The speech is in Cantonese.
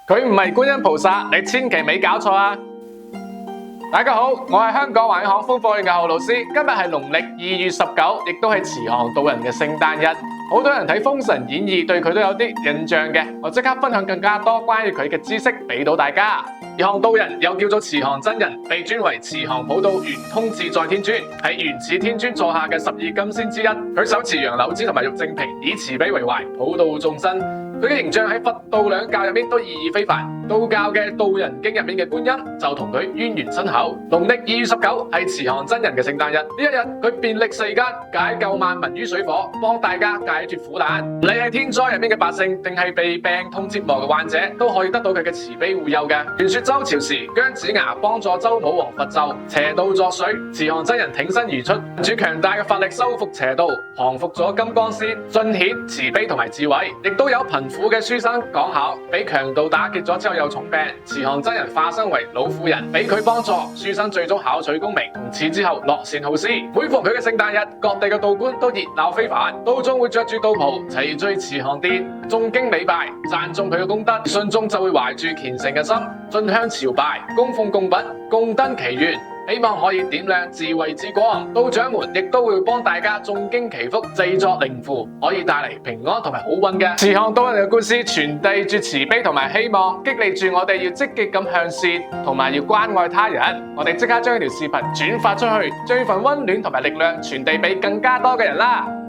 佢唔係觀音菩薩，你千祈咪搞錯啊！大家好，我係香港環球風課院嘅侯老師。今日係農曆2月19，亦都係慈航道人嘅聖誕日。好多人睇《封神演義》，對佢都有啲印象嘅。我即刻分享更加多關於佢嘅知識俾到大家。慈航道人又叫做慈航真人，被尊為慈航普渡圓通自在天尊，係元始天尊座下嘅12金仙之一。佢手持楊柳枝同埋玉淨瓶，以慈悲為懷，普渡眾生。佢嘅形象喺佛道兩教入面都意義非凡。道教嘅《道人經》入面嘅觀音就同佢淵源深厚。農曆2月19係慈航真人嘅聖誕日，呢一日佢便歷世間，解救萬民於水火，幫大家解脫苦難。你係天災入面嘅百姓，定係被病痛折磨嘅患者，都可以得到佢嘅慈悲護佑嘅。傳說周朝時，姜子牙幫助周武王伐紂，邪道作祟，慈航真人挺身而出，憑住強大嘅法力收復邪道，降服咗金剛仙，盡顯慈悲同埋智慧。亦都有貧苦嘅書生講考，俾強盜打劫咗之後有重病，慈航真人化身為老婦人，俾佢幫助，書生最終考取功名，從此之後樂善好施。每逢佢嘅聖誕日，各地嘅道觀都熱鬧非凡，道中會着住道袍齊聚慈航殿，誦經禮拜，讚頌佢嘅功德，信眾就會懷住虔誠嘅心，進香朝拜，供奉供品，供燈祈願，希望可以點亮智慧之光。道長們亦都會幫大家誦經祈福，製作靈符，可以帶嚟平安同埋好運嘅。慈航道人嘅故事傳遞住慈悲同埋希望，激勵住我哋要積極咁向善，同埋要關愛他人。我哋即刻將呢條視頻轉發出去，將呢份溫暖同埋力量傳遞俾更加多嘅人啦！